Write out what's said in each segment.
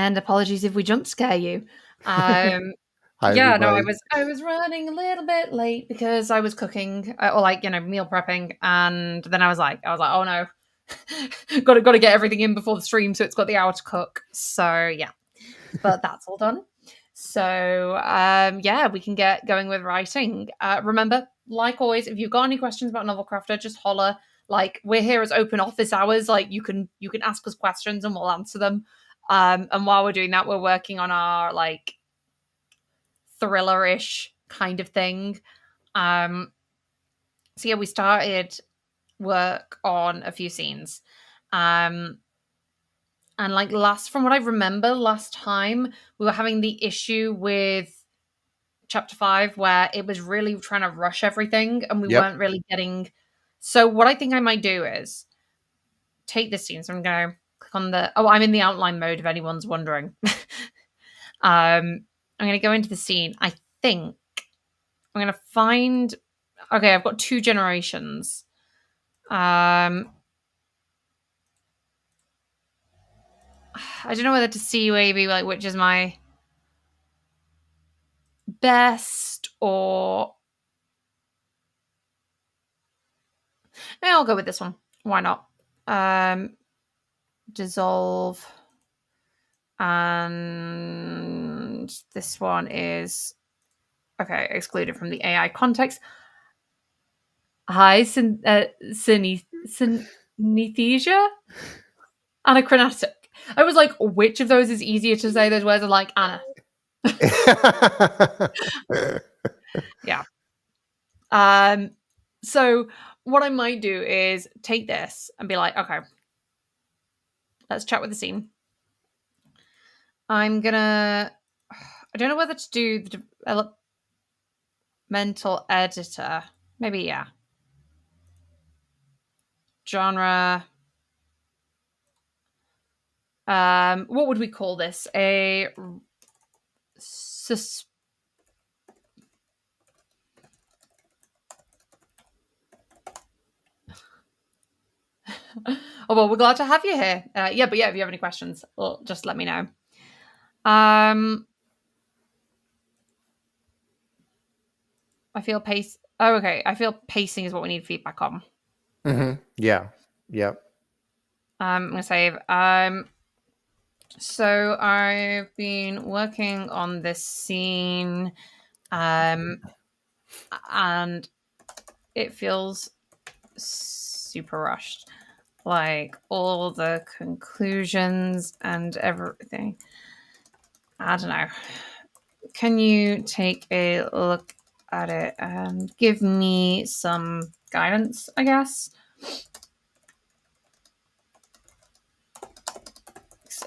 And apologies if we jump scare you. Um, Hi, yeah, no, everybody. I was running a little bit late because I was cooking or like meal prepping, and then I was like, oh no, got to get everything in before the stream, so it's got the hour to cook. So yeah, but that's all done. So yeah, we can get going with writing. Remember, like always, if you've got any questions about Novelcrafter, just holler. Like we're here as open office hours. Like you can ask us questions and we'll answer them. And while we're doing that, we're working on our like thriller-ish kind of thing. Um, so yeah, we started work on a few scenes. Um, and like from what I remember last time, we were having the issue with chapter 5 where it was really trying to rush everything and we Yep. weren't really getting. So what I think I might do is take this scene. So I'm going to click on the. Oh, I'm in the outline mode if anyone's wondering. I'm going to go into the scene. I think I'm going to find. Okay, I've got 2 generations. I don't know whether to see maybe like which is my best or. I'll go with this one. Why not? Dissolve. And this one is okay, excluded from the AI context. Hi, synesthesia? Anachronatic. I was like, which of those is easier to say those words? I'm like, Anna. Yeah. So what I might do is take this and be like, okay, let's chat with the scene. I'm gonna. I don't know whether to do the developmental editor. Maybe, yeah. Genre. What would we call this? A sus- oh well, we're glad to have you here. Yeah, but yeah, if you have any questions, well, just let me know. I feel pace. Oh, okay. I feel pacing is what we need feedback on. Yeah. Yep. I'm gonna save. So I've been working on this scene, and it feels super rushed. Like all the conclusions and everything. I don't know. Can you take a look at it and give me some guidance, I guess?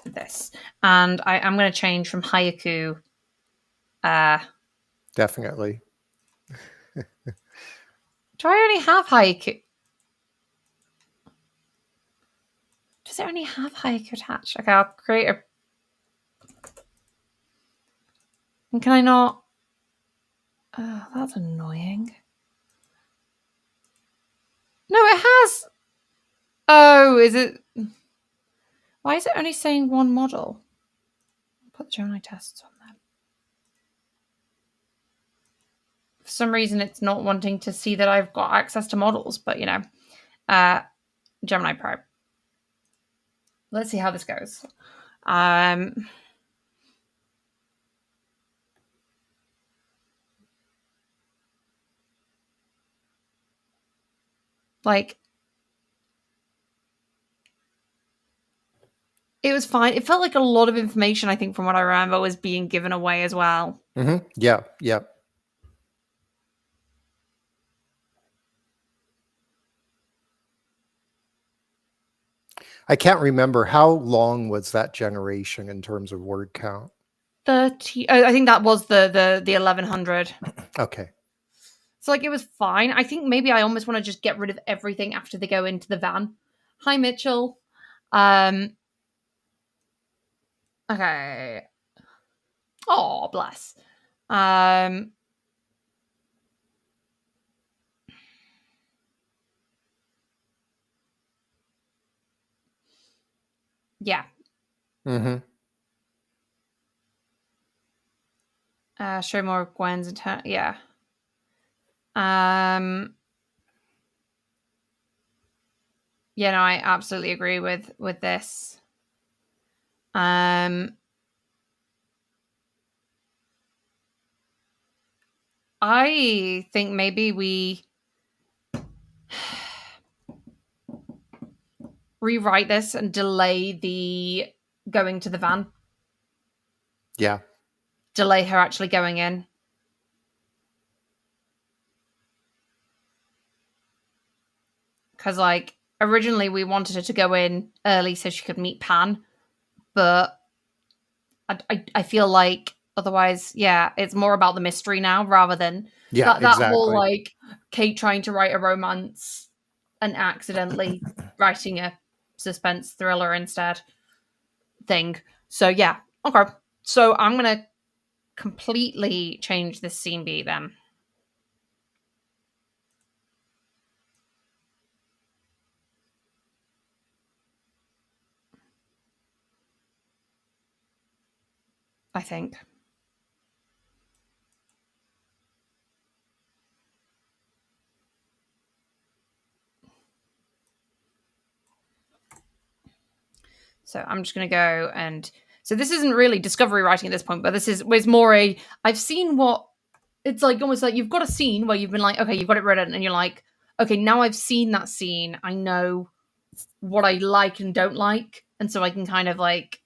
This. And I'm going to change from haiku. Definitely. Do I only have haiku? Does it only have haiku attached? Okay, I'll create a. And can I not? Oh, that's annoying. No, it has. Oh, is it? Why is it only saying one model? Put the Gemini tests on there. For some reason, it's not wanting to see that I've got access to models, but Gemini Pro. Let's see how this goes. Like it was fine. It felt like a lot of information, I think, from what I remember, was being given away as well. Yeah. Yep. I can't remember how long was that generation in terms of word count. 30. I think that was the 1100. Okay. So like it was fine. I think maybe I almost want to just get rid of everything after they go into the van. Hi Mitchell. Okay. Oh, bless. Yeah. Show more of Gwen's yeah. Yeah, no, I absolutely agree with this. I think maybe we rewrite this and delay the going to the van. Yeah. Delay her actually going in. Because, like, originally we wanted her to go in early so she could meet Pan, but I feel like otherwise, yeah, it's more about the mystery now rather than Yeah, that whole, exactly. like, Kate trying to write a romance and accidentally writing a suspense thriller instead thing. So, yeah, okay. So I'm going to completely change this scene beat then. I think. So I'm just going to go and so this isn't really discovery writing at this point, but this is was more a I've seen what it's like almost like you've got a scene where you've been like, okay, you've got it written and you're like, okay, now I've seen that scene. I know what I like and don't like. And so I can kind of like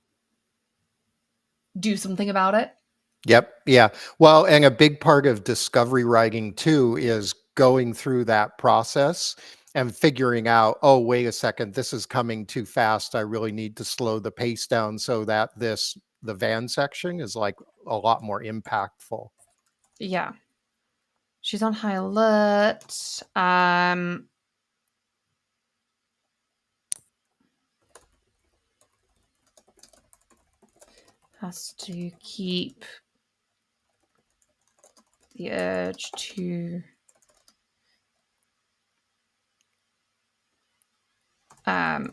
do something about it. Yep. Yeah. Well, and a big part of discovery writing too is going through that process and figuring out, oh, wait a second, this is coming too fast. I really need to slow the pace down so that the van section is like a lot more impactful. Yeah. She's on high alert. Has to keep the urge to hi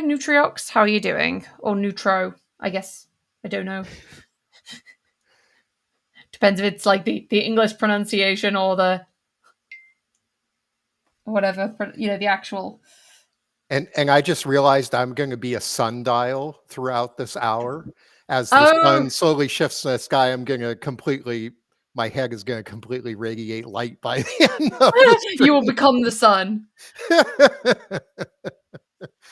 Nutriox, how are you doing? Or Nutro, I guess. I don't know. Depends if it's like the English pronunciation or the whatever, the actual. And I just realized I'm going to be a sundial throughout this hour. As the Oh, sun slowly shifts in the sky, my head is going to completely radiate light by the end of the you will stream. become the sun.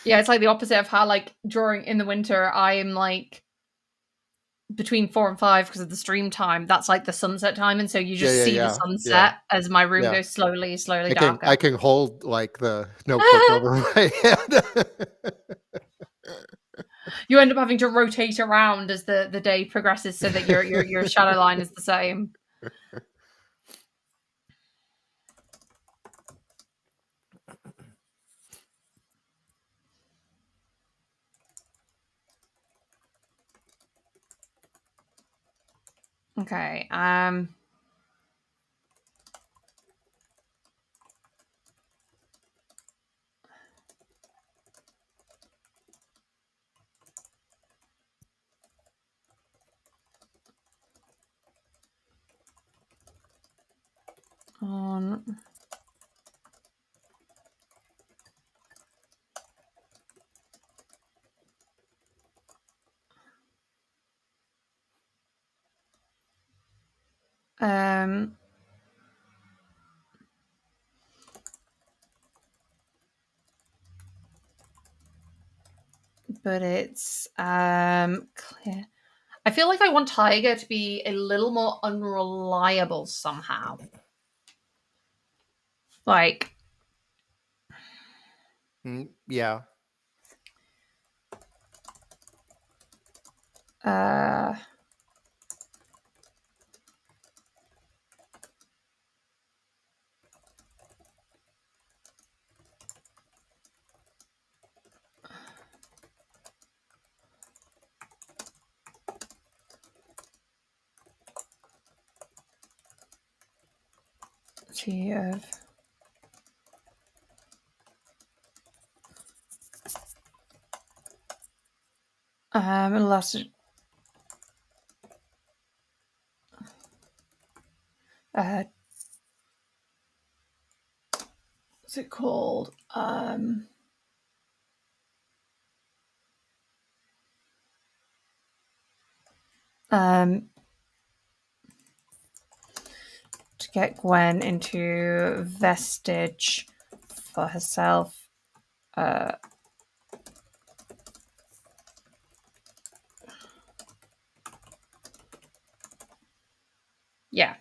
Yeah, it's like the opposite of how like during in the winter I am like between 4 and 5 because of the stream time. That's like the sunset time, and so you Yeah, just yeah, see the yeah, yeah, sunset as my room yeah. goes slowly I darker. can hold like the notebook over my head. You end up having to rotate around as the day progresses so that your shadow line is the same. Okay. On um but it's clear. I feel like I want Tiger to be a little more unreliable somehow. Like, Yeah. uh, she of last uh, what's it called? Um, to get Gwen into vestige for herself. Yeah,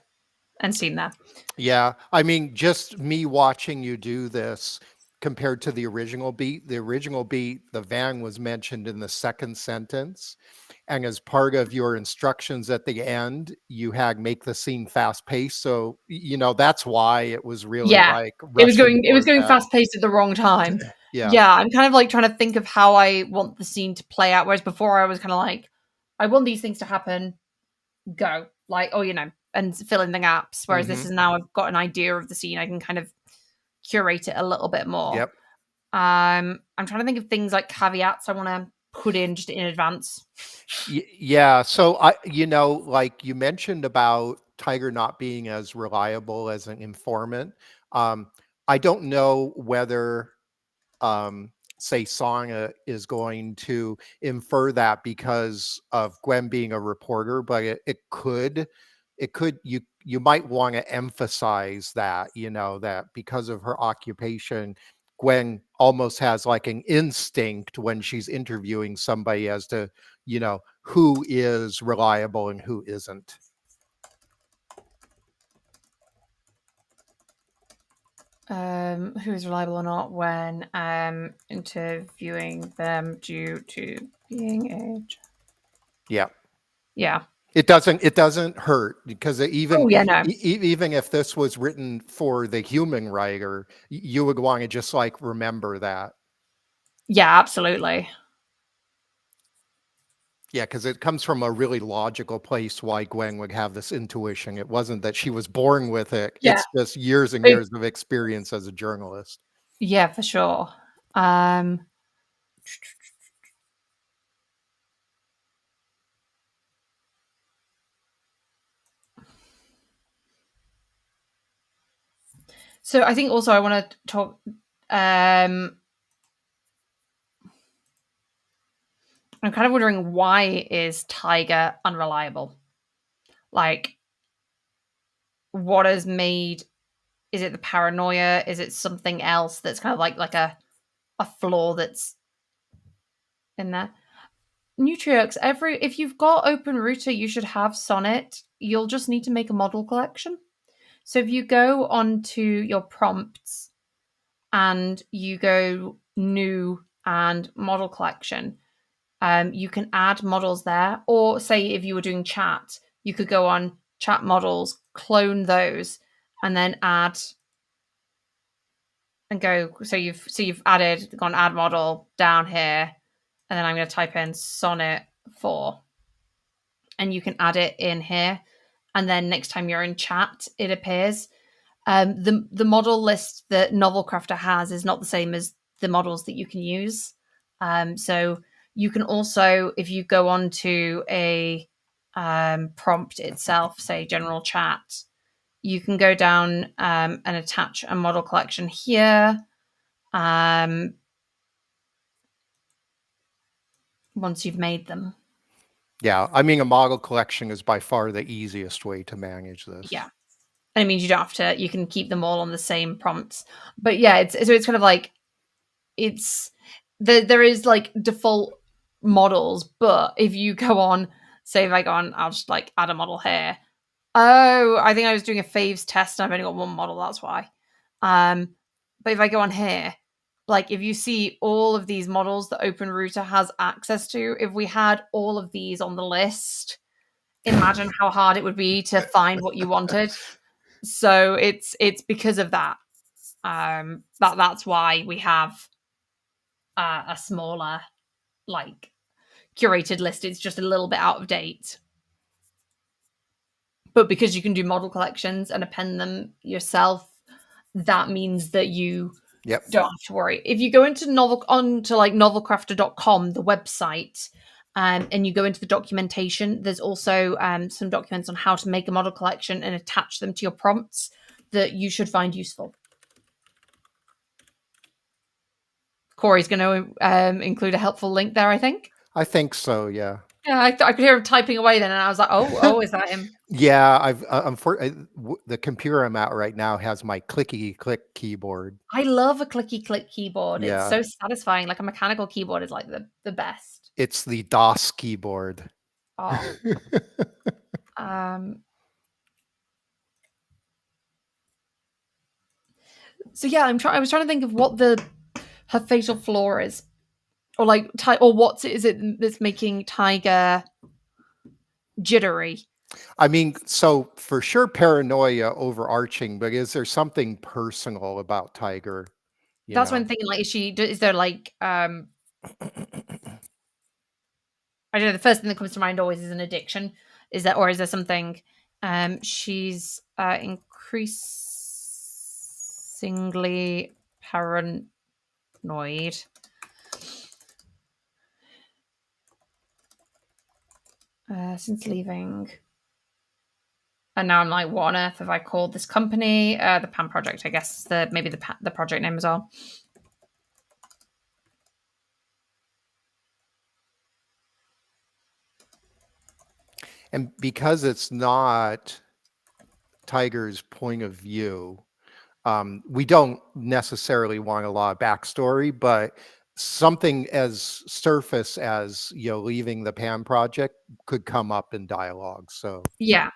and seen that. Yeah, I mean, just me watching you do this compared to the original beat, the van was mentioned in the second sentence. And as part of your instructions at the end, you had make the scene fast paced. So, that's why it was really Yeah, like it was rushing going. It was towards going that. fast paced at the wrong time. Yeah. Yeah, I'm kind of like trying to think of how I want the scene to play out. Whereas before, I was kind of like, I want these things to happen. Go like, oh, and fill in the gaps. Whereas this Hmm. is now I've got an idea of the scene. I can kind of curate it a little bit more. Yep. I'm trying to think of things like caveats I want to put in just in advance. Yeah. So like you mentioned about Tiger not being as reliable as an informant. Um, I don't know whether say Songa is going to infer that because of Gwen being a reporter, but it could you might want to emphasize that, that because of her occupation, Gwen almost has like an instinct when she's interviewing somebody as to, who is reliable and who isn't. Who is reliable or not when interviewing them due to being age. Yeah. Yeah. It doesn't hurt because Oh yeah, no. even if this was written for the human writer, you would want to just like remember that. Yeah, absolutely. Yeah, because it comes from a really logical place why Gwen would have this intuition. It wasn't that she was born with it. Yeah. It's just years and It- years of experience as a journalist. yeah, for sure. Um, so I think also I want to talk. I'm kind of wondering, why is Tiger unreliable? Like, what has made? Is it the paranoia? Is it something else that's kind of like a flaw that's in there? Nutriox, if you've got Open Router, you should have Sonnet. You'll just need to make a model collection. So if you go onto your prompts and you go new and model collection, you can add models there. Or say if you were doing chat, you could go on chat models, clone those, and then add and go. So you've gone add model down here, and then I'm going to type in Sonnet 4, and you can add it in here. And then next time you're in chat, it appears. The model list that Novelcrafter has is not the same as the models that you can use. So you can also, if you go on to a prompt itself, say general chat, you can go down and attach a model collection here. Once you've made them, Yeah, I mean, a model collection is by far the easiest way to manage this. yeah, and it means you don't have to. You can keep them all on the same prompts. But yeah, it's kind of like it's there is like default models, but if you go on, say if I go on, I'll just like add a model here. Oh, I think I was doing a faves test and I've only got one model, that's why. But if I go on here, like if you see all of these models that Open Router has access to, if we had all of these on the list, imagine how hard it would be to find what you wanted. So it's because of that. That's why we have a smaller, like curated list. It's just a little bit out of date. But because you can do model collections and append them yourself, that means that you Yep. don't have to worry. If you go into like novelcrafter.com, the website, and you go into the documentation, there's also some documents on how to make a model collection and attach them to your prompts that you should find useful. Corey's going to include a helpful link there, I think. I think so, yeah. Yeah, I could hear him typing away then, and I was like, oh, is that him? Yeah, the computer I'm at right now has my clicky click keyboard. I love a clicky click keyboard. It's Yeah, so satisfying. Like a mechanical keyboard is like the best. it's the DOS keyboard. Oh. Um, so yeah, I was trying to think of what her fatal flaw is, or like or what is it that's making Tiger jittery. I mean, so for sure paranoia overarching, but is there something personal about Tiger, you That's what I'm know? thinking. Like, is there like I don't know. The first thing that comes to mind always is an addiction. Is that, or is there something? She's increasingly paranoid. Since leaving. And now I'm like, what on earth have I called this company? The Pan Project, I guess. Maybe the project name as well. And because it's not Tiger's point of view, we don't necessarily want a lot of backstory, but something as surface as leaving the Pan Project could come up in dialogue. So Yeah.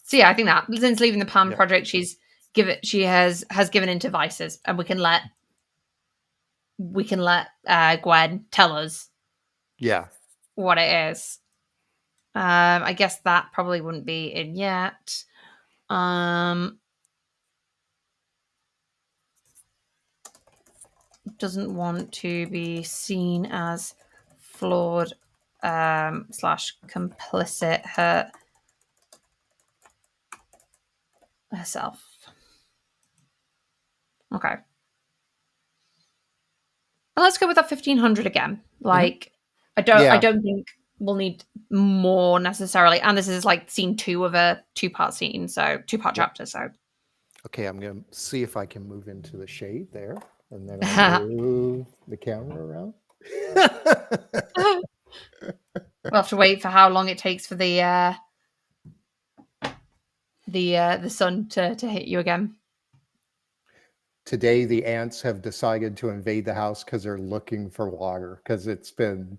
So yeah, I think that since leaving the Pan yeah, Project, she has given into vices, and we can let Gwen tell us yeah. what it is. I guess that probably wouldn't be in yet. Doesn't want to be seen as flawed slash complicit herself. Okay. Well, let's go with that 1500 again. Mhm. Like, I Yeah. don't think we'll need more necessarily. And this is like scene 2 of a 2-part scene, so 2-part Yep. chapter. So Okay, I'm gonna see if I can move into the shade there, and then I'll move the camera around. we'll have to wait for how long it takes for the sun to hit you again. Today, the ants have decided to invade the house because they're looking for water because it's been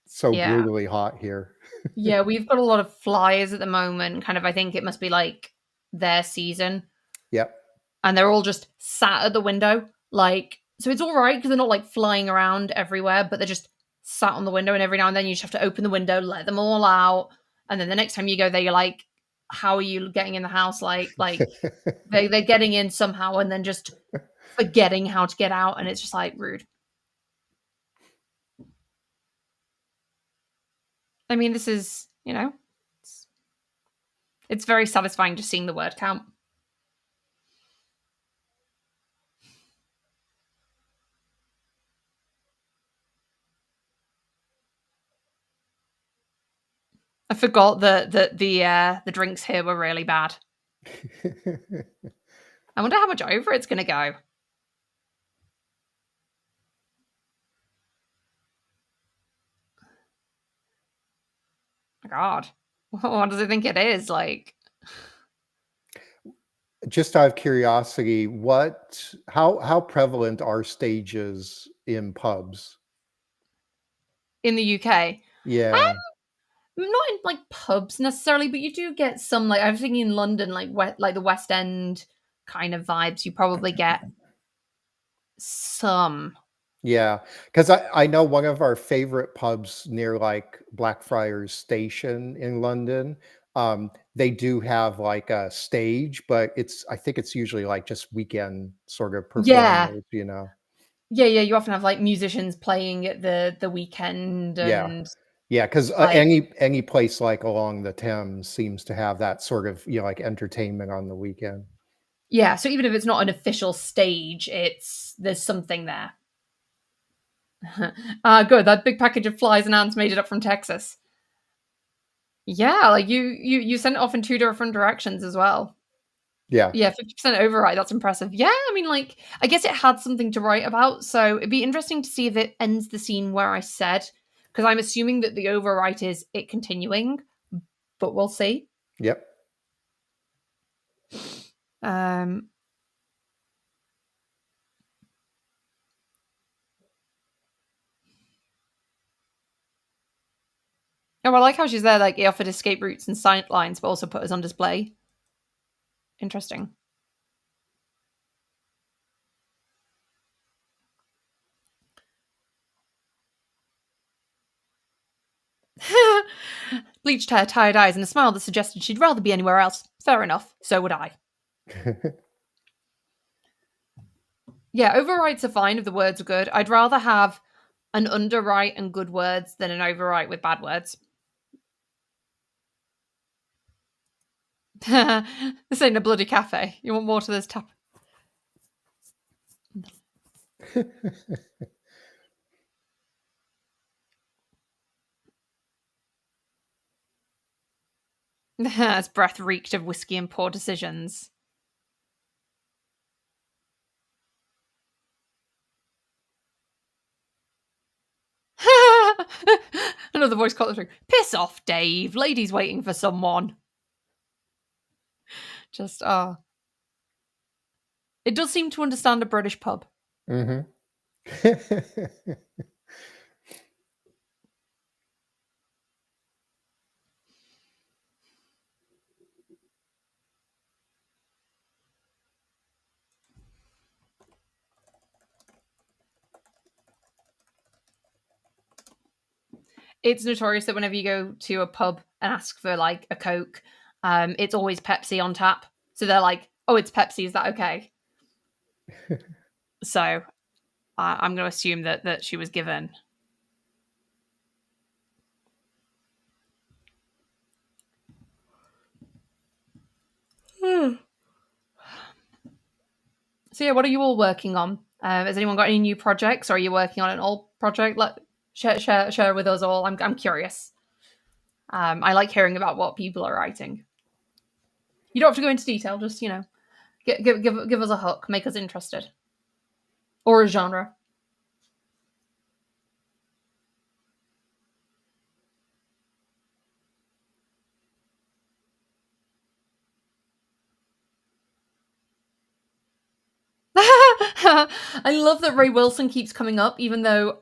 so Yeah. brutally hot here. Yeah, we've got a lot of flies at the moment. Kind of, I think it must be like their season, Yep. and they're all just sat at the window. Like, so it's all right because they're not like flying around everywhere, but they're just sat on the window. And every now and then you just have to open the window, let them all out, and then the next time you go there, you're like, "How are you getting in the house?" Like they're getting in somehow, and then just forgetting how to get out, and it's just like rude. I mean, this is it's very satisfying just seeing the word count. I forgot that the drinks here were really bad. I wonder how much over it's going to go. My God, what does it think it is like? Just out of curiosity, how prevalent are stages in pubs? In the UK? Yeah. Not in like pubs necessarily, but you do get some. Like I was thinking in London, like the West End kind of vibes. You probably get some. Yeah, because I know one of our favorite pubs near, like, Blackfriars Station in London, they do have, like, a stage, but I think it's usually, like, just weekend sort of Yeah, performers, you know? yeah. You often have like musicians playing at the weekend, Yeah. and Yeah, 'cause, like any place, like, along the Thames seems to have that sort of, like, entertainment on the weekend. yeah. So even if it's not an official stage, there's something there. Good. That big package of flies and ants made it up from Texas. Yeah, like you sent it off in two different directions as well. Yeah. Yeah, 50% override. That's impressive. Yeah, I mean, like, I guess it had something to write about. So it'd be interesting to see if it ends the scene where I said, because I'm assuming that the overwrite is it continuing, but we'll see. Yep. Um, oh, I like how she's there. Like, it offered escape routes and sight lines, but also put us on display. Interesting. Bleached hair, tired eyes, and a smile that suggested she'd rather be anywhere else. Fair enough. So would I. Yeah, overwrites are fine if the words are good. I'd rather have an underwrite and good words than an overwrite with bad words. This ain't a bloody cafe. You want more to this tap? His breath reeked of whiskey and poor decisions. Another voice caught the through. Piss off, Dave. Lady's waiting for someone. Just, It does seem to understand a British pub. Mm-hmm. It's notorious that whenever you go to a pub and ask for like a Coke, it's always Pepsi on tap. So they're like, "Oh, it's Pepsi. Is that okay?" So I'm going to assume that she was given. So yeah, what are you all working on? Has anyone got any new projects, or are you working on an old project? Let share with us all. I'm curious. I like hearing about what people are writing. You don't have to go into detail. Just give us a hook, make us interested, or a genre. I love that Ray Wilson keeps coming up, even though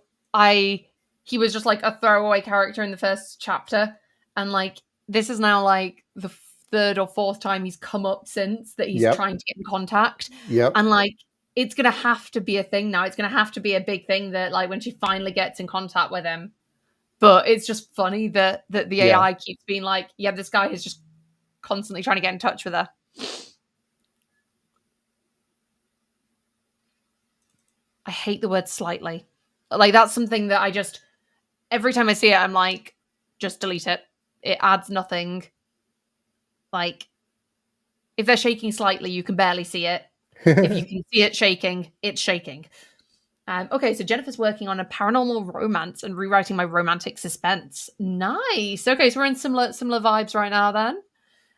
he was just like a throwaway character in the first chapter, and like this is now like the third or fourth time he's come up since that he's Yep. trying to get in contact, Yep. and like it's gonna have to be a thing now. It's gonna have to be a big thing that like when she finally gets in contact with him. But it's just funny that the Yeah. AI keeps being like, yeah, this guy is just constantly trying to get in touch with her. I hate the word slightly. Like that's something that I just every time I see it, I'm like, just delete it. It adds nothing. Like if they're shaking slightly, you can barely see it. If you can see it shaking, it's shaking. Okay, so Jennifer's working on a paranormal romance and rewriting my romantic suspense. Nice. Okay, so we're in similar vibes right now then.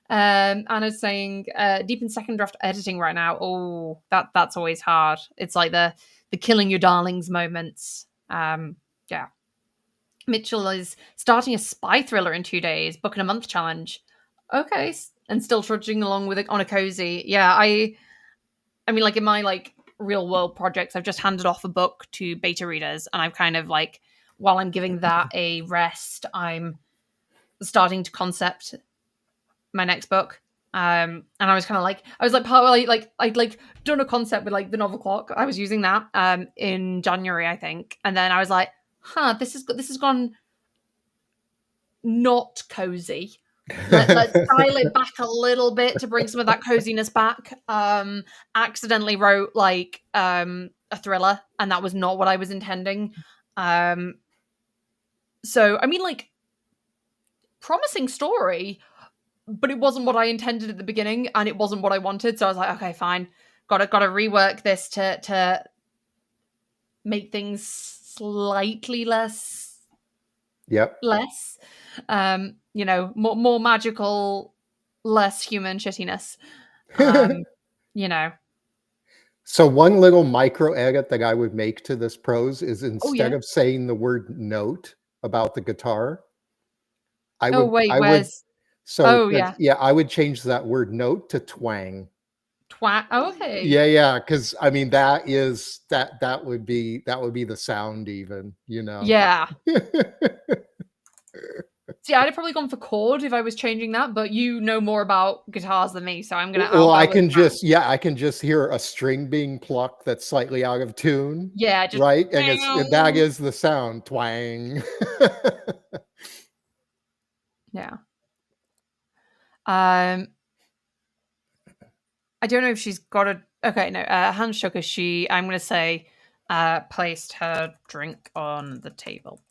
Anna's saying deep in second draft editing right now. Oh, that's always hard. It's like the killing your darlings moments. Yeah. Mitchell is starting a spy thriller in 2 days, booking a month challenge. Okay, and still trudging along with it on a cozy. Yeah, I mean, like in my like real world projects, I've just handed off a book to beta readers, and I've kind of like while I'm giving that a rest, I'm starting to concept my next book. And I was kind of like, I was like, I'd like done a concept with like the novel clock. I was using that in January, I think, and then I was like, this has gone not cozy. Let's dial it back a little bit to bring some of that coziness back. Accidentally wrote like a thriller, and that was not what I was intending. So I mean, like, promising story, but it wasn't what I intended at the beginning, and it wasn't what I wanted. So I was like, okay, fine, gotta rework this to make things slightly less, Yep. more magical, less human shittiness. Um, you know. So one little micro edit that I would make to this prose is Oh instead yeah. of saying the word note about the guitar, I Oh would wait, I would where's? so Oh that's yeah. yeah, I would change that word note to twang. Twat. Oh, okay. Yeah, yeah, because I mean that would be the sound even, you know. Yeah. See, I'd have probably gone for chord if I was changing that, but you know more about guitars than me, so I'll Well, go I with can twang. just yeah, I can just hear a string being plucked that's slightly out of tune, Yeah, just right? And that is the sound, twang. yeah. Um, I don't know if she's got a. Okay, no. Hand shook as she. I'm gonna say, placed her drink on the table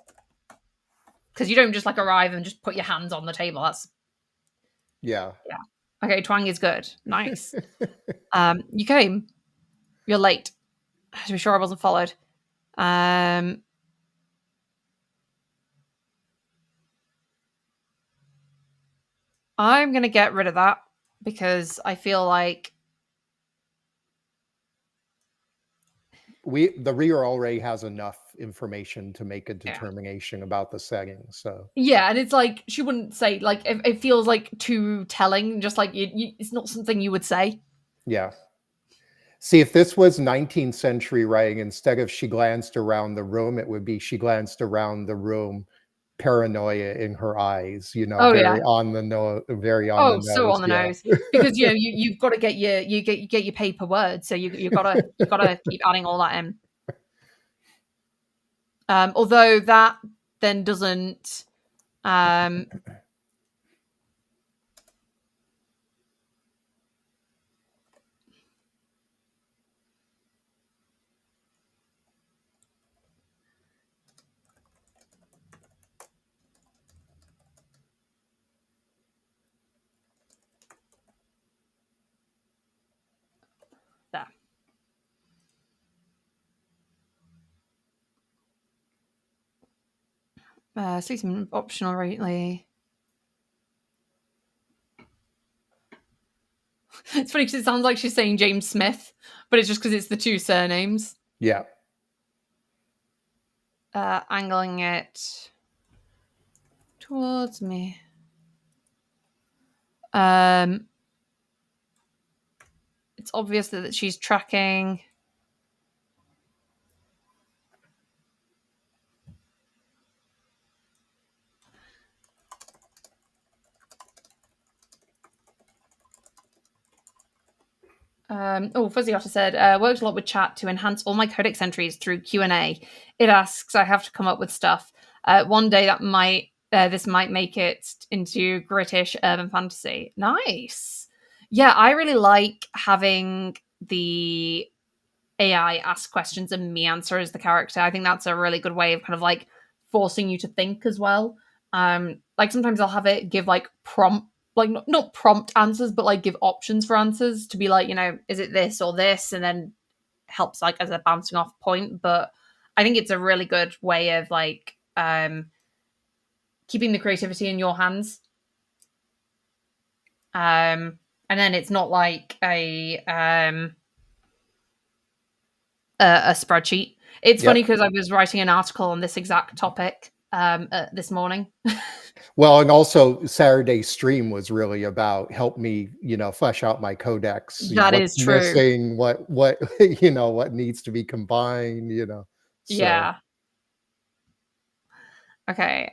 because you don't just like arrive and just put your hands on the table. That's Yeah. yeah. Okay, twang is good. Nice. You came. You're late. To be sure, I wasn't followed. Um, I'm gonna get rid of that because I feel like The reader already has enough information to make a yeah. determination about the setting, so Yeah, and it's like she wouldn't say like it feels like too telling. Just like it's not something you would say. yeah. See, if this was 19th century writing, instead of "she glanced around the room," it would be "she glanced around the room, paranoia in her eyes," Oh yeah. very on the Oh, so nose, on the yeah. nose because you've got to get your paper words, so you gotta keep adding all that in. Although that then doesn't. Um, there. See some optional lately. It's funny because it sounds like she's saying James Smith, but it's just because it's the two surnames. Yeah. Angling it towards me. Um, it's obvious that she's tracking. Fuzzy Otter said, worked a lot with chat to enhance all my codex entries through Q&A. It asks I have to come up with stuff. One day this might make it into British urban fantasy. Nice. Yeah, I really like having the AI ask questions and me answer as the character. I think that's a really good way of kind of like forcing you to think as well. Like sometimes I'll have it give like prompt, like not prompt answers, but like give options for answers to be like, is it this or this, and then helps like as a bouncing off point. But I think it's a really good way of like keeping the creativity in your hands. And then it's not like a spreadsheet. It's funny Yep. because I was writing an article on this exact topic this morning. Well, and also Saturday's stream was really about help me, flesh out my codex, That what's is true. missing, what what needs to be combined. So Yeah. Okay.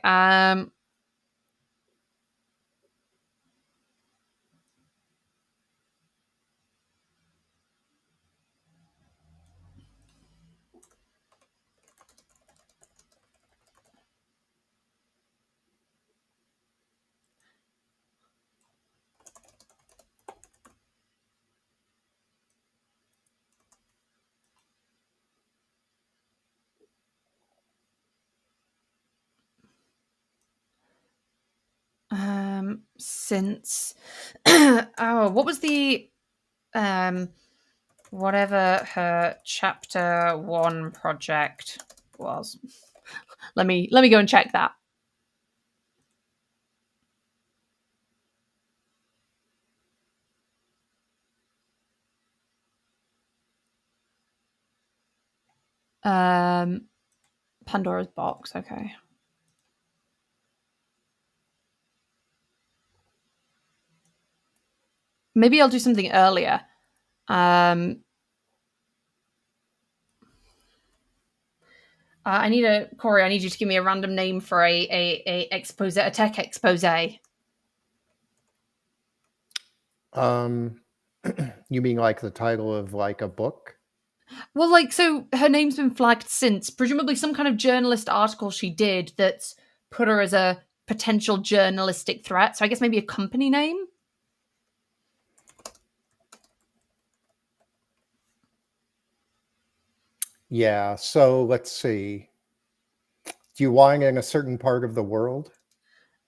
Since what was the whatever her chapter 1 project was. Let me go and check that. Pandora's box. Okay. Maybe I'll do something earlier. I need Corey. I need you to give me a random name for a expose, a tech expose. Um, you mean like the title of like a book? Well, like, so her name's been flagged since, presumably some kind of journalist article she did that's put her as a potential journalistic threat. So I guess maybe a company name. Yeah. So let's see. Do you want in a certain part of the world?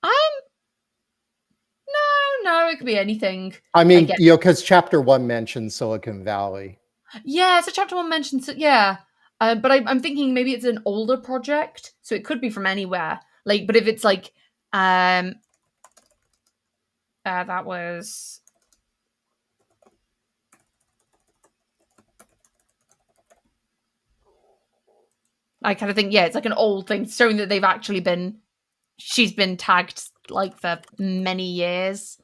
Um, no, it could be anything. I I mean, guess. because chapter one mentions Silicon Valley. Yeah, so chapter one mentions it. Yeah, but I'm thinking maybe it's an older project, so it could be from anywhere. Like, but if it's like, that was. I kind of think, yeah, it's like an old thing showing that they've actually been. She's been tagged like for many years.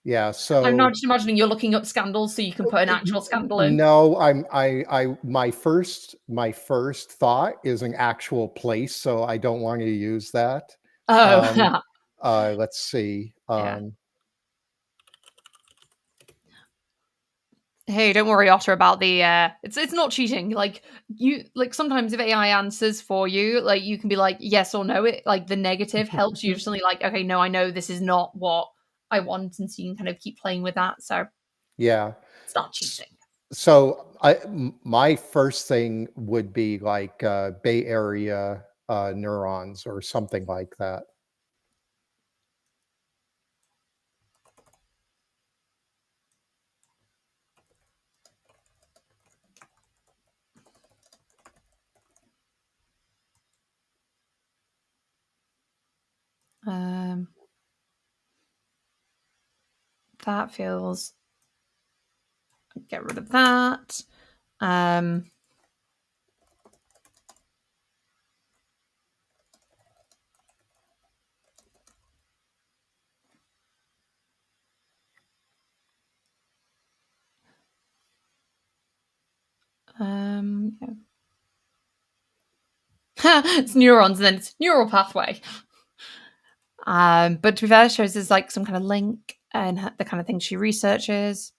Yeah. I'm not So just imagining you're looking up scandals so you can put an actual scandal in. no, my first thought is an actual place, so I don't want to use that. Um, Oh, let's see. yeah. Hey, don't worry, Otter, about the it's not cheating. Like you like sometimes if AI answers for you, like you can be like yes or no. It like the negative helps you just suddenly like, okay, no, I know this is not what I want, and so you can kind of keep playing with that. So Yeah. it's not S- cheating. So my first thing would be like Bay Area neurons or something like that. Um that feels get rid of that. Um yeah. It's neurons and then it's neural pathway. But to be fair, shows there's like some kind of link and the kind of thing she researches.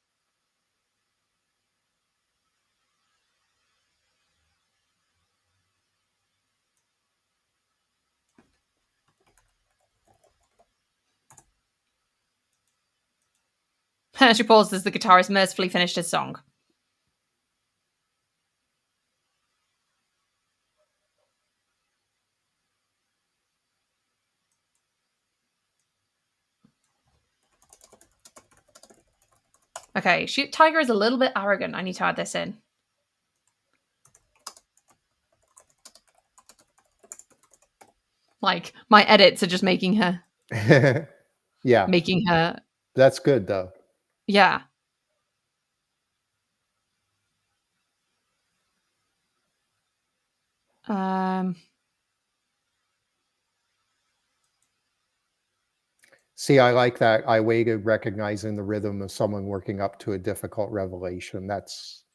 She paused as the guitarist mercifully finished his song. Okay, Tiger is a little bit arrogant. I need to add this in. Like my edits are just Yeah, making her. that's good though. Yeah. Um. See, I like that. I waited recognizing the rhythm of someone working up to a difficult revelation. That's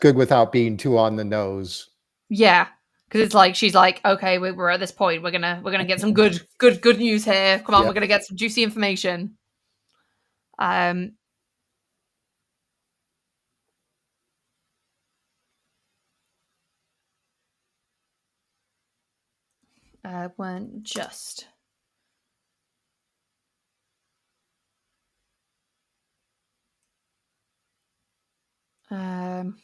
good without being too on the nose. Yeah. Because it's like she's like, okay, we're at this point. We're gonna get some good news here. Come on, Yeah. we're gonna get some juicy information. Um. Weren't just. Um.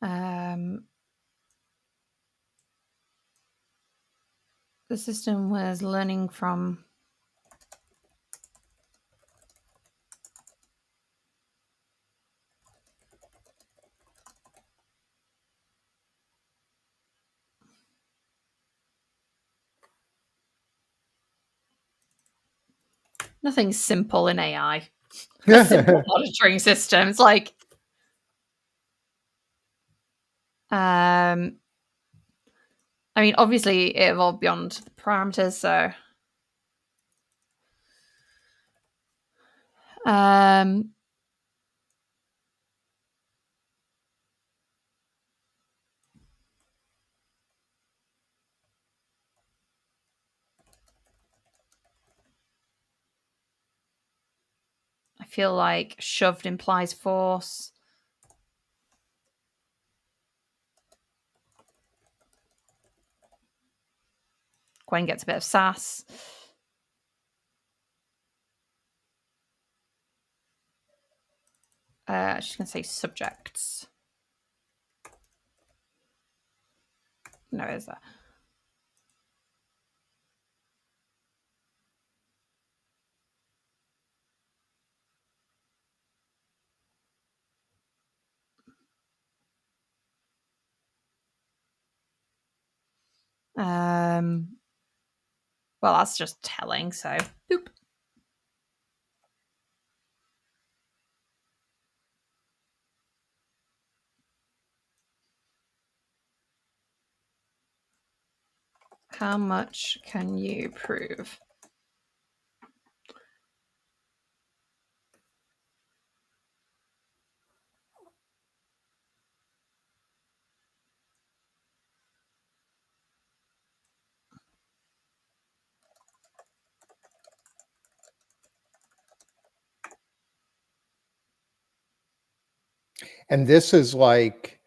Um. The system was learning from Nothing's simple in AI. A simple monitoring system. It's like, um, I mean, obviously it evolved beyond the parameters, so um, I feel like shoved implies force. Gwen gets a bit of sass. She's going to say subjects. No, is that? Well, that's just telling, so boop. How much can you prove? And this is like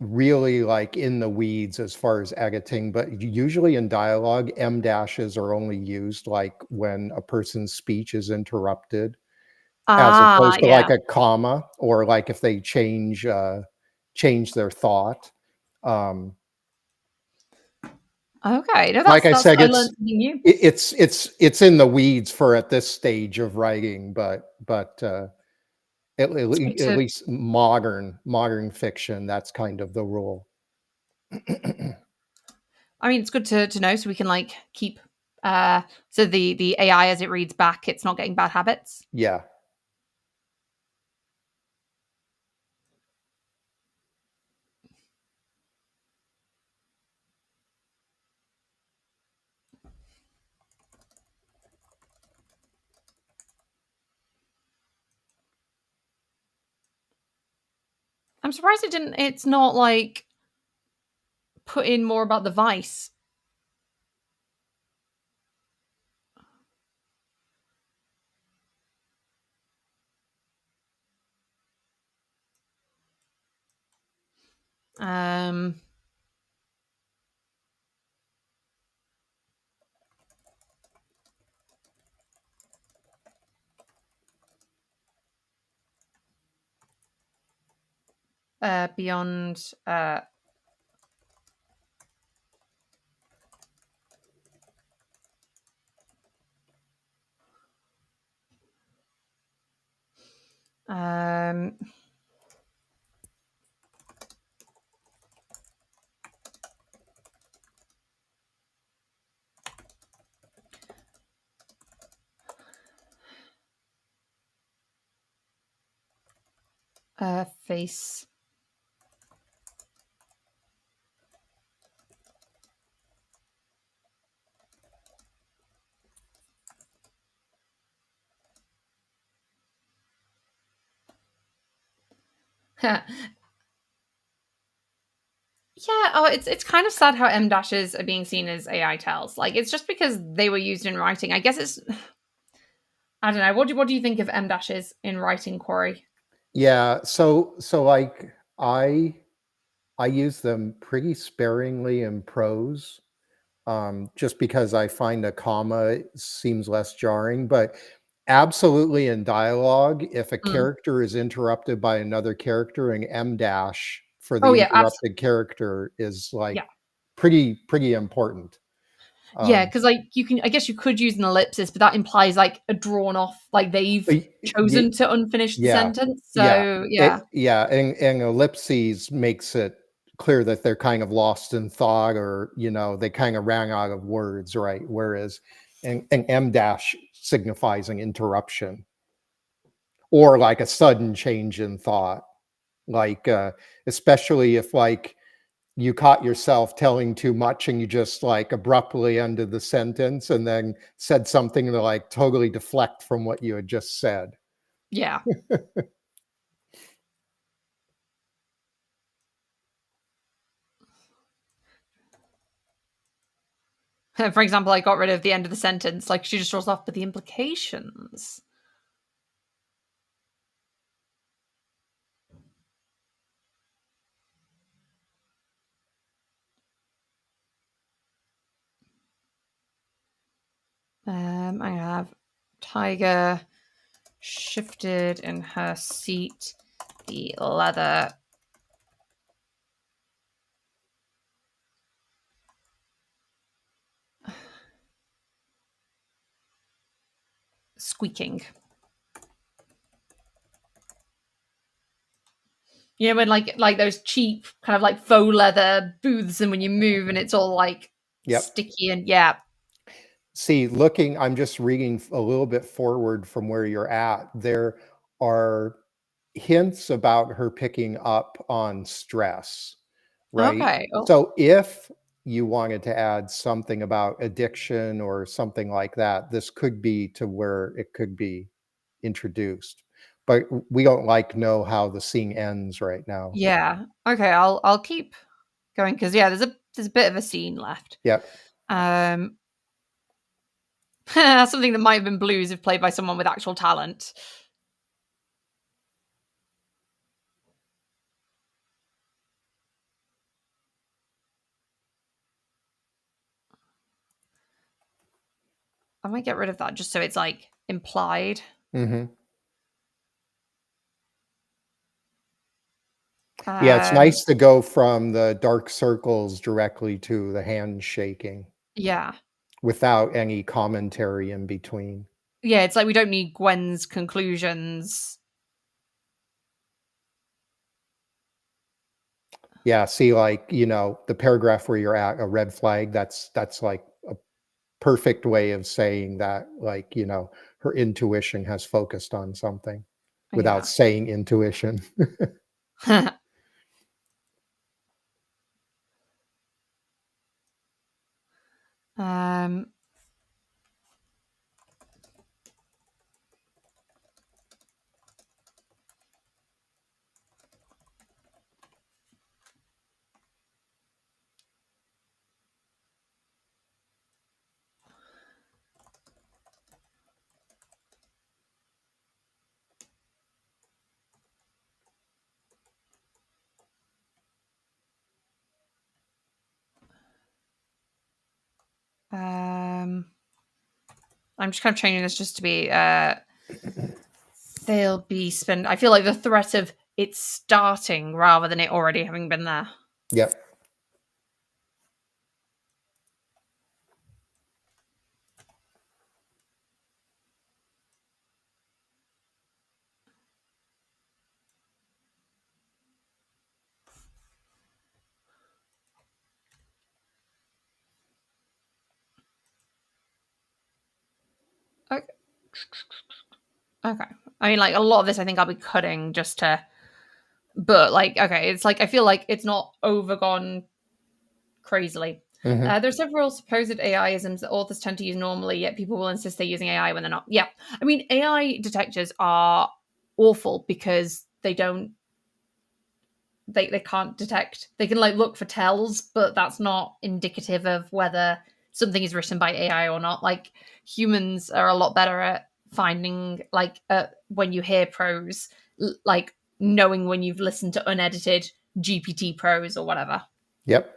really like in the weeds as far as editing, but usually in dialogue, M dashes are only used like when a person's speech is interrupted, as opposed to Yeah. like a comma or like if they change their thought. Um, Okay. No, like I that's said, I learned something new. it's in the weeds for at this stage of writing, but It's good at to least modern fiction, that's kind of the rule. I mean, it's good to know so we can like keep so the AI as it reads back, it's not getting bad habits. Yeah. I'm surprised it's not like put in more about the vice. Um beyond um face yeah, oh, it's kind of sad how M dashes are being seen as AI tells. Like it's just because they were used in writing. I guess it's I don't know. What do you think of M dashes in writing, Corey? Yeah, so like I use them pretty sparingly in prose, just because I find a comma seems less jarring, but absolutely in dialogue, if a Mm. character is interrupted by another character, an M dash for Oh the yeah, interrupted character is like yeah. pretty important. Yeah, Um, because like you can, I guess you could use an ellipsis, but that implies like a drawn off, like they've chosen to unfinish the Yeah, sentence. yeah, So yeah, and ellipses makes it clear that they're kind of lost in thought or, they kinda ran out of words, right? Whereas and M dash signifies an interruption or like a sudden change in thought. Like, especially if like you caught yourself telling too much and you just like abruptly ended the sentence and then said something to like totally deflect from what you had just said. Yeah. For example, I got rid of the end of the sentence. Like, she just rolls off, but the implications. I have Tiger shifted in her seat, the leather squeaking. You know, when like those cheap kind of like faux leather booths, and when you move and it's all like Yep. sticky and yeah. See, I'm just reading a little bit forward from where you're at. There are hints about her picking up on stress, right? Okay. Oh, So if you wanted to add something about addiction or something like that, this could be to where it could be introduced. But we don't like know how the scene ends right now. yeah. Okay. I'll keep going because yeah, there's a bit of a scene left. Yep. Um, something that might have been blues if played by someone with actual talent. I might get rid of that just so it's like implied. Hmm. Yeah, it's Um, nice to go from the dark circles directly to the hand shaking yeah. without any commentary in between. Yeah, it's like we don't need Gwen's conclusions. Yeah, see, like, the paragraph where you're at, a red flag, that's like a perfect way of saying that, like, her intuition has focused on something without Yeah. saying intuition. um, um, I'm just kind of changing this just to be they'll be spend. I feel like the threat of it starting rather than it already having been there. Yep. Okay. Okay. I mean, like a lot of this, I think I'll be cutting just to. But like, okay, it's like I feel like it's not overgone crazily. Hmm. There are several supposed AI-isms that authors tend to use normally, yet people will insist they're using AI when they're not. Yeah, I mean, AI detectors are awful because they can't detect. They can like look for tells, but that's not indicative of whether something is written by AI or not. Like humans are a lot better at finding like when you hear prose, like knowing when you've listened to unedited GPT prose or whatever. Yep.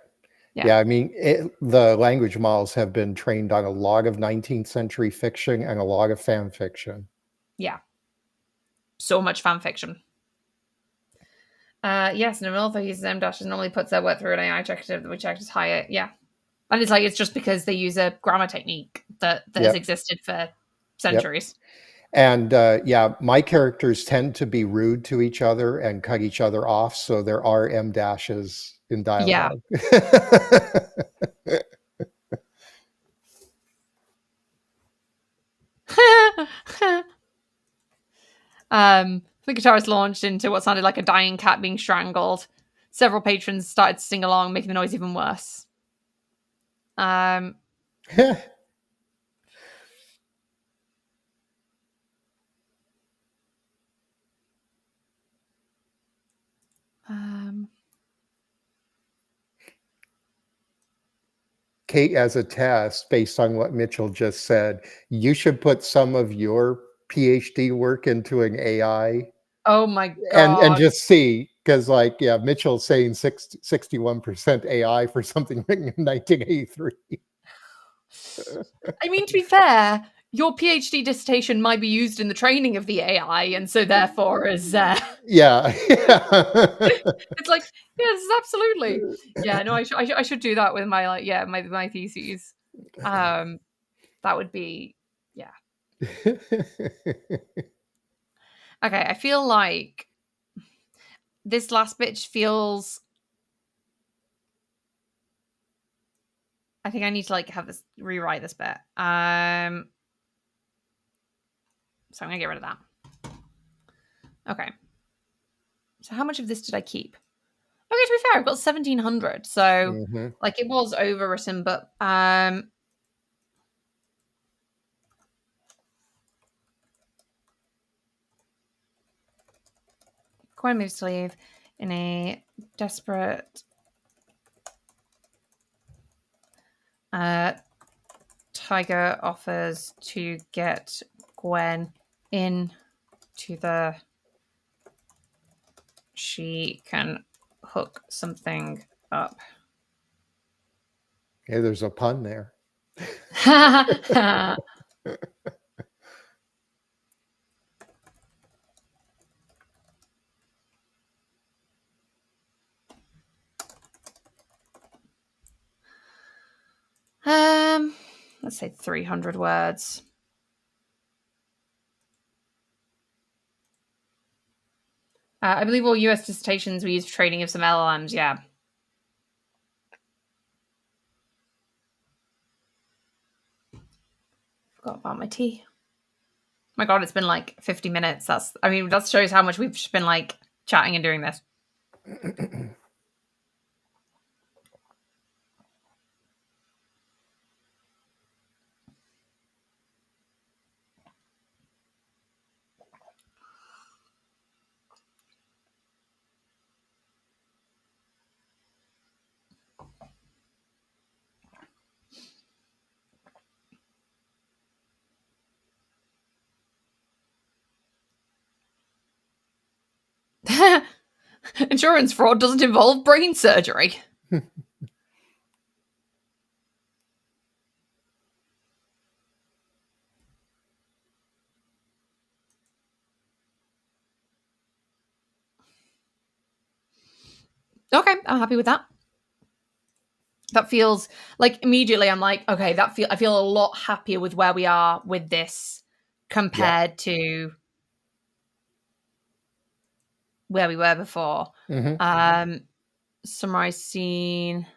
Yeah, Yeah, I mean, the language models have been trained on a lot of 19th century fiction and a lot of fan fiction. yeah. So much fan fiction. Yes, Novelcrafter uses M dashes normally puts their work through an AI checker which acts higher. Yeah, and it's like it's just because they use a grammar technique that has Yep. existed for Yep. centuries. And yeah, my characters tend to be rude to each other and cut each other off. So there are M dashes in Yeah. dialogue. The guitarist launched into what sounded like a dying cat being strangled. Several patrons started to sing along, making the noise even worse. Um, um, Kate, as a test, based on what Mitchell just said, you should put some of your PhD work into an AI oh my and god. just see, because like, yeah, Mitchell's saying 61% AI for something written in 1983. I mean, to be fair, your PhD dissertation might be used in the training of the AI, and so therefore is Yeah. it's like, yes, absolutely. Yeah, no, I should do that with my like, yeah, my theses. Um, that would be, yeah. Okay, I feel like this last bit feels. I think I need to like have this rewrite this bit. So I'm gonna get rid of that. Okay. So how much of this did I keep? Okay, to be fair, I've got 1,700. So Mhm. like it was overwritten, but Gwen moves to leave in a desperate Tiger offers to get Gwen in to the she can hook something up. Yeah, there's a pun there. Let's say 300 words. I believe all US dissertations we use for training of some LLMs, yeah. Forgot about my tea. My god, it's been like 50 minutes. That shows how much we've just been like chatting and doing this. Insurance fraud doesn't involve brain surgery. Okay, I'm happy with that. That feels like immediately I'm like, okay, I feel a lot happier with where we are with this Yeah. compared to where we were before. Mhm. Um Summarize scene.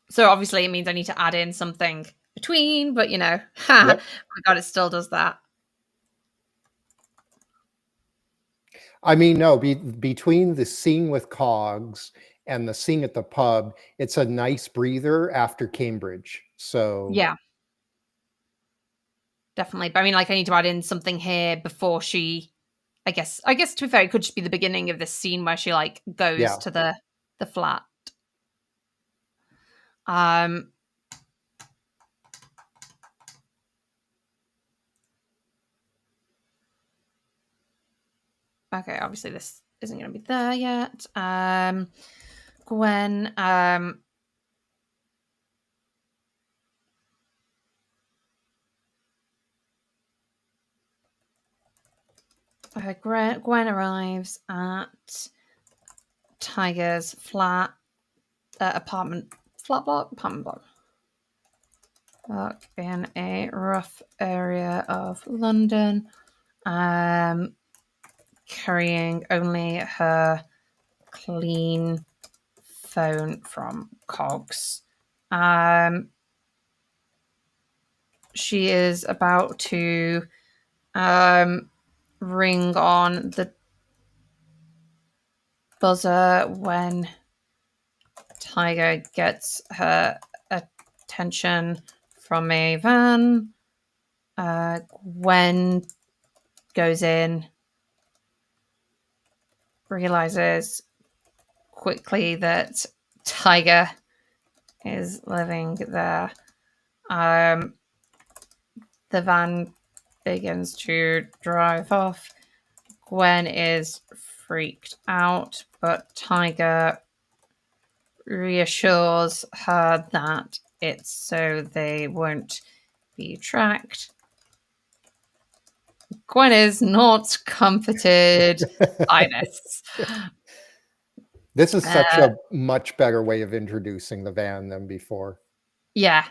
So obviously it means I need to add in something between, but oh Yep. my god, it still does that. I mean, no, between the scene with Cogs and the scene at the pub, it's a nice breather after Cambridge. So, Yeah, definitely. But I mean, like I need to add in something here before she I guess to be fair, it could just be the beginning of this scene where she like goes yeah. to the flat. Um okay, obviously this isn't gonna be there yet. Gwen, Gwen arrives at Tiger's flat apartment block in a rough area of London, carrying only her clean phone from Cogs. She is about to Ring on the buzzer when Tiger gets her attention from a van. Gwen goes in, realizes quickly that Tiger is living there. The van begins to drive off. Gwen is freaked out, but Tiger reassures her that it's so they won't be tracked. Gwen is not comforted by this. This is such a much better way of introducing the van than before. Yeah.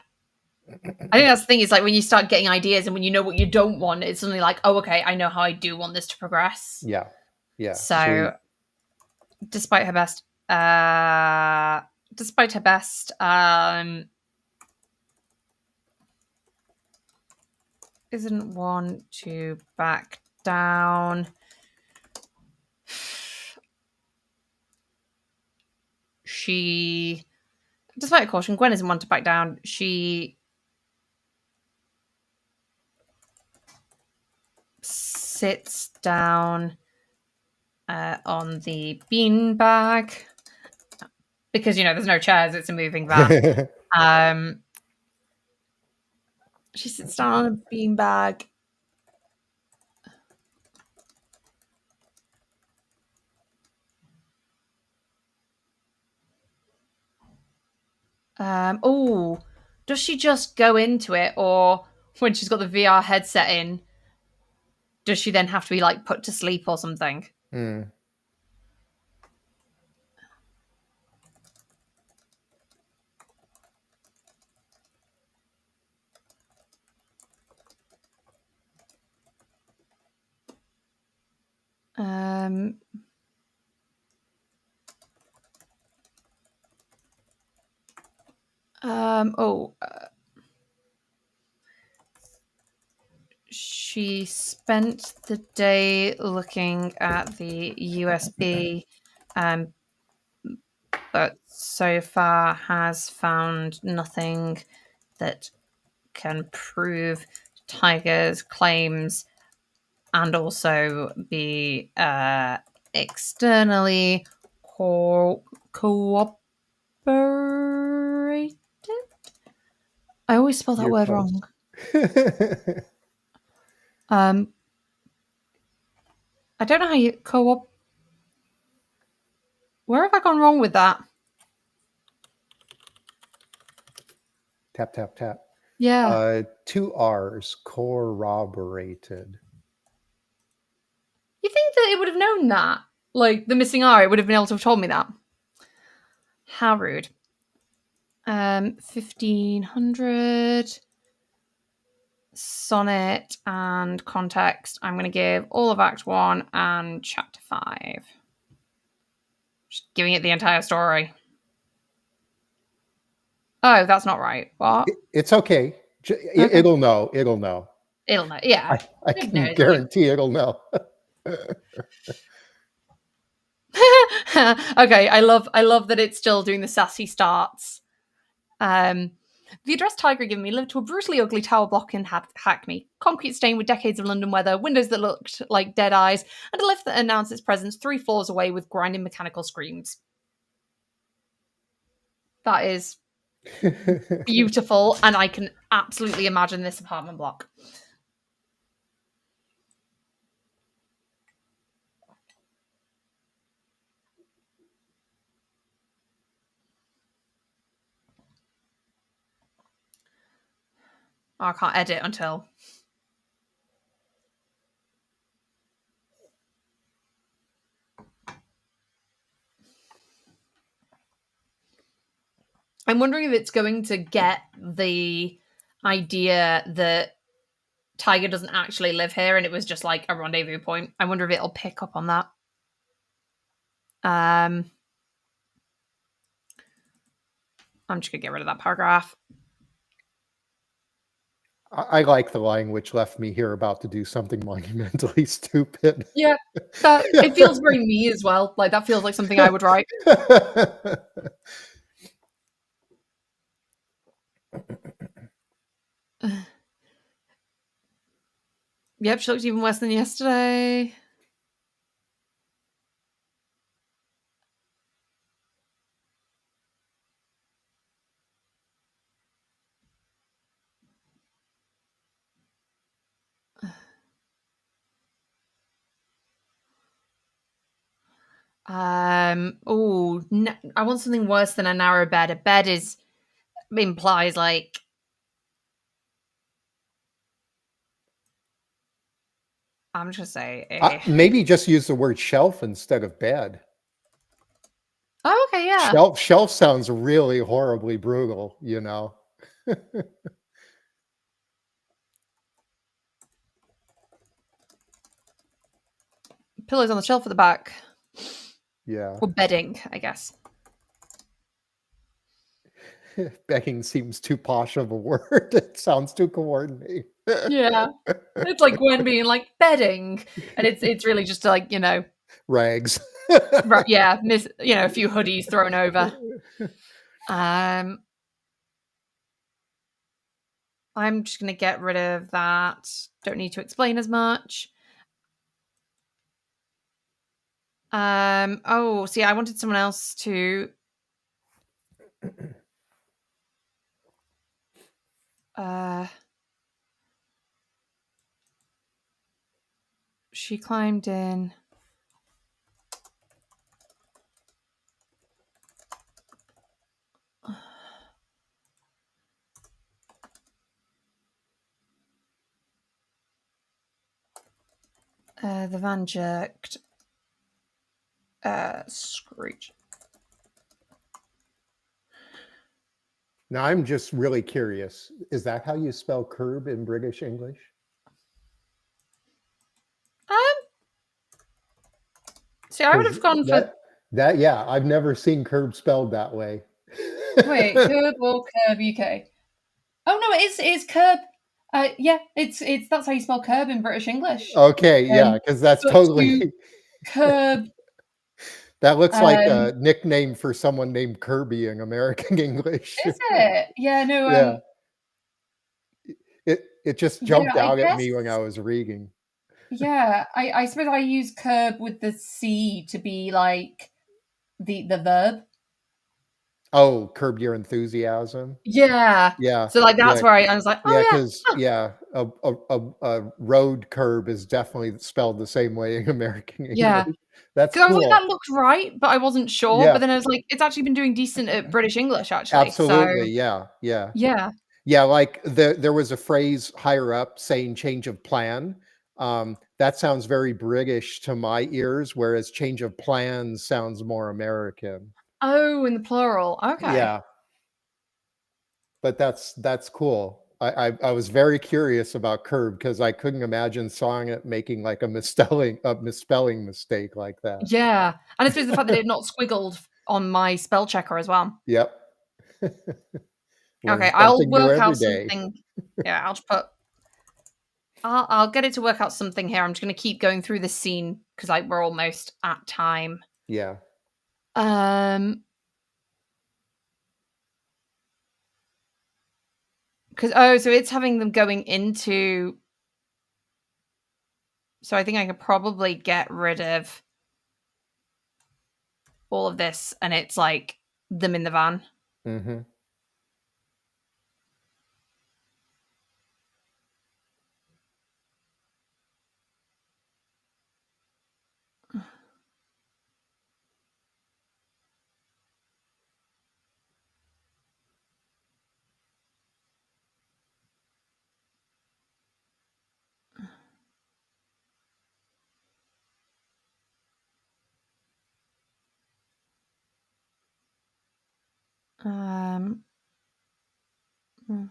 I think that's the thing, is like when you start getting ideas and when you know what you don't want, it's suddenly like, oh, okay, I know how I do want this to progress. Yeah. Yeah. So despite her best, isn't one to back down. She, despite her caution, Gwen isn't one to back down. She sits down on the beanbag because, there's no chairs, it's a moving van. She sits down on a beanbag. Does she just go into it, or when she's got the VR headset in, does she then have to be like put to sleep or something? Mm. She spent the day looking at the USB, but so far has found nothing that can prove Tiger's claims and also be externally cooperated. I always spell that You're word close. wrong. I don't know how you co-op. Where have I gone wrong with that? Tap, tap, tap. Yeah. 2 R's, corroborated. You think that it would have known that? Like the missing R, it would have been able to have told me that. How rude. 1500 sonnet and context. I'm going to give all of Act 1 and Chapter 5. Just giving it the entire story. Oh, that's not right. What? It's okay. Okay. It'll know. It'll know. It'll know. Yeah. I can guarantee it'll know. Okay, I love that it's still doing the sassy starts. The address Tiger gave me lived to a brutally ugly tower block in Hackney, concrete stained with decades of London weather, windows that looked like dead eyes, and a lift that announced its presence 3 floors away with grinding mechanical screams. That is beautiful, and I can absolutely imagine this apartment block. Oh, I can't edit until... I'm wondering if it's going to get the idea that Tiger doesn't actually live here and it was just like a rendezvous point. I wonder if it'll pick up on that. I'm just gonna get rid of that paragraph. I like the line which left me here about to do something monumentally stupid. Yeah, that it feels very me as well. Like that feels like something I would write. Yep, she looked even worse than yesterday. Oh, I want something worse than a narrow bed. A bed is implies like I'm just gonna say a. Maybe just use the word shelf instead of bed. Oh, okay, yeah. Shelf sounds really horribly brutal, you know? Pillows on the shelf at the back. Yeah. Or bedding, I guess. Begging seems too posh of a word. It sounds too coordinated. Yeah. It's like Gwen being like bedding, and it's really just like Rags. right, yeah, a few hoodies thrown over. Um, I'm just gonna get rid of that. Don't need to explain as much. Oh, see, I wanted someone else to. Uh, she climbed in. The van jerked. Screech. Now I'm just really curious. Is that how you spell curb in British English? Um, see, I would Because have gone for yeah, I've never seen curb spelled that way. wait, curb or curb UK. Oh no, it's curb. Yeah, it's that's how you spell curb in British English. Okay, yeah, because that's But totally to curb, that looks like um, a nickname for someone named Kirby in American English. is it? Yeah, no, Yeah, it just yeah, jumped I out at guess. me when I was reading. Yeah, I suppose I use curb with the C to be like the verb. Oh, Curb Your Enthusiasm? Yeah. Yeah, So like yeah, that's where I was like, yeah, oh yeah, because yeah, a road curb is definitely spelled the same way in American yeah. English. That's Because I was like, that cool. looked right, but I wasn't sure. But Yeah, then I was like, it's actually been doing decent at British English, actually. So absolutely, yeah, yeah. yeah. Yeah, like, there was a phrase higher up saying "change of plan." That sounds very British to my ears, whereas "change of plans" sounds more American. Oh, in the plural. Okay. Yeah, but that's cool. I was very curious about curb because I couldn't imagine sawing it making, like, a misspelling mistake like that. Yeah. And I suppose the fact that it not squiggled on my spell checker as well. Yep. Okay, Learn I'll something new work every out day. something. Yeah, I'll just put. I'll get it to work out something here. I'm just gonna keep going through this scene because like we're almost at time. Yeah. Um, because so it's having them going into. So I think I could probably get rid of all of this, and it's like them in the van. Mhm. Um, mm,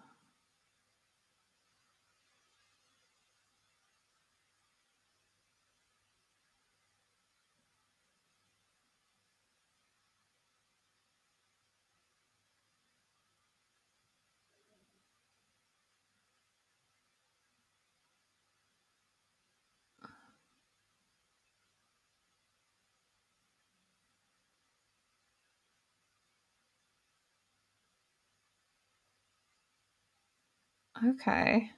Okay.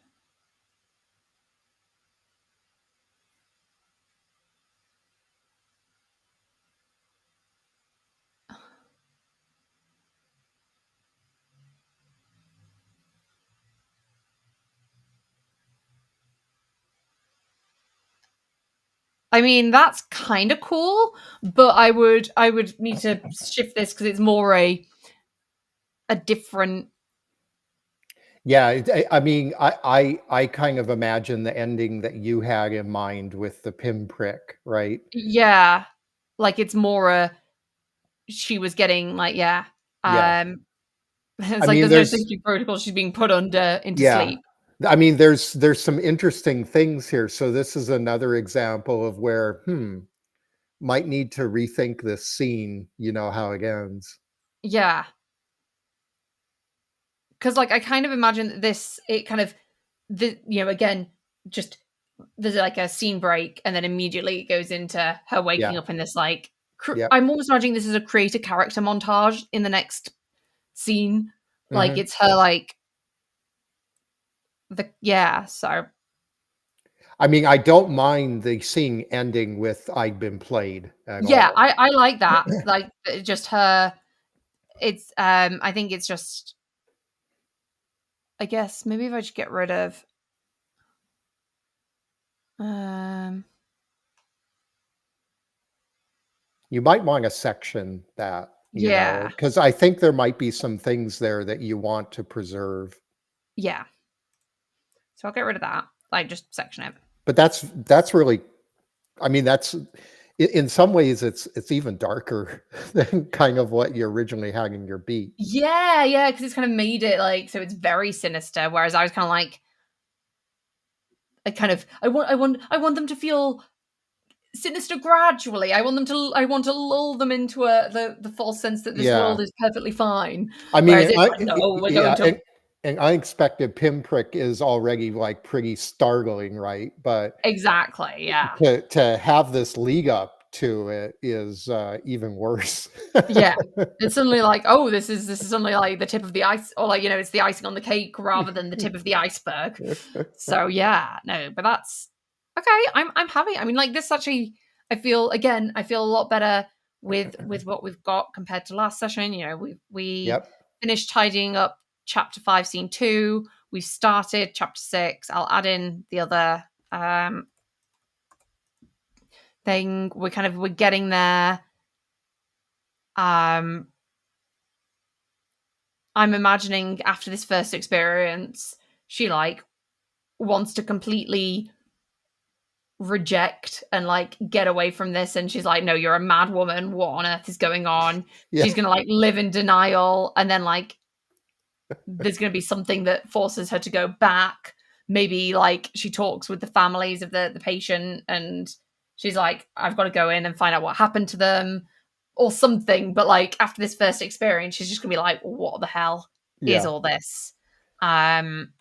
I mean, that's kind of cool, but I would need to shift this because it's more a different. Yeah, I mean, I kind of imagine the ending that you had in mind with the pinprick, right? Yeah, like it's more a she was getting like yeah. Yeah. Um, it's I like mean, there's no there's safety protocol. She's being put under into yeah. sleep. I mean, there's some interesting things here. So this is another example of where, might need to rethink this scene, how it ends. Yeah, because like I kind of imagine that this it kind of again just there's like a scene break and then immediately it goes into her waking Yeah. up in this like Yep. I'm almost imagining this is a create a character montage in the next scene. Like Mhm. it's her like the yeah. So I mean, I don't mind the scene ending with "I've been played" at yeah, all. I like that. Like just her. It's I think it's just I guess maybe if I just get rid of um You might wanna section that, yeah because I think there might be some things there that you want to preserve. yeah. So I'll get rid of that. Like just section it. But that's really, I mean, that's in some ways, it's even darker than kind of what you originally had in your beat. Yeah, yeah, because it's kind of made it like so it's very sinister. Whereas I was kind of like, I want them to feel sinister gradually. I want to lull them into the false sense that this Yeah. world is perfectly fine. I Whereas mean, it's like, no, we're going yeah, to and unexpected pinprick is already, like, pretty startling, right? But exactly, yeah. to have this lead up to it is, even worse. Yeah. It's suddenly like, oh, this is suddenly like the tip of the ice, or like, it's the icing on the cake rather than the tip of the iceberg. So yeah, no, but that's okay. I'm happy. I mean, like this actually, I feel a lot better with what we've got compared to last session. We Yep. finished tidying up chapter 5, scene 2. We started chapter 6. I'll add in the other thing. We're getting there. Um I'm imagining after this first experience, she like wants to completely reject and like get away from this. And she's like, no, you're a mad woman. What on earth is going on? Yeah. She's gonna like live in denial. And then like there's gonna be something that forces her to go back. Maybe like she talks with the families of the patient and she's like, I've got to go in and find out what happened to them or something. But like after this first experience, she's just gonna be like, what the hell is Yeah. all this? Um,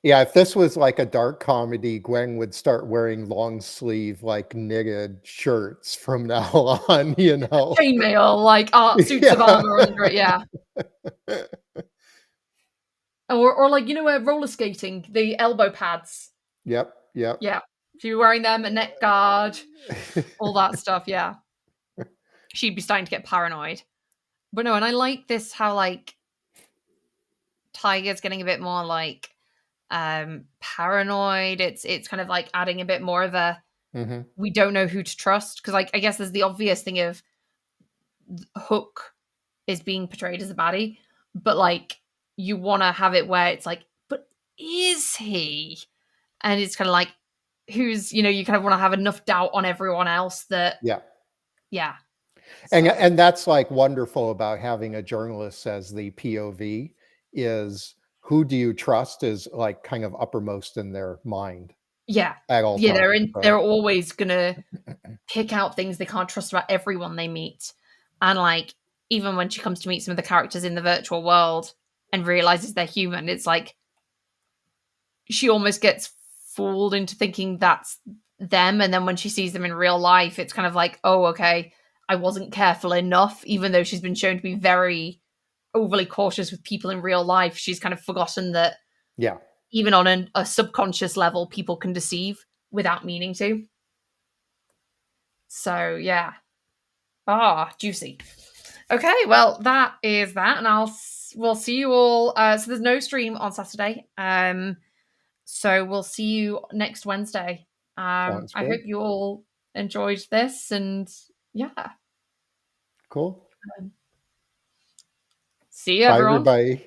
Yeah, if this was like a dark comedy, Gwen would start wearing long sleeve, like, knitted shirts from now on, you know? chainmail, like art suits of Yeah. armor under it, yeah. Or like roller skating, the elbow pads. Yep, yep. Yeah, she'd be wearing them, a neck guard, all that stuff. Yeah, she'd be starting to get paranoid. But no, and I like this how like Tiger's getting a bit more like paranoid. It's kind of like adding a bit more of a Mhm. we don't know who to trust because like I guess there's the obvious thing of Hook is being portrayed as a baddie, but like you want to have it where it's like, but is he? And it's kind of like, who's you kind of want to have enough doubt on everyone else that Yeah. yeah. And So and that's, like, wonderful about having a journalist as the POV is who do you trust is, like, kind of uppermost in their mind yeah, at all yeah, times, they're so always gonna pick out things they can't trust about everyone they meet, and like even when she comes to meet some of the characters in the virtual world and realizes they're human, it's like she almost gets fooled into thinking that's them. And then when she sees them in real life, it's kind of like, oh, okay, I wasn't careful enough, even though she's been shown to be very overly cautious with people in real life. She's kind of forgotten that yeah. even on a subconscious level, people can deceive without meaning to. So yeah. Ah, juicy. Okay, well that is that, and we'll see you all. So there's no stream on Saturday. So we'll see you next Wednesday. Sounds I hope good. you all enjoyed this, and yeah, Cool. see you Bye, everyone. everybody.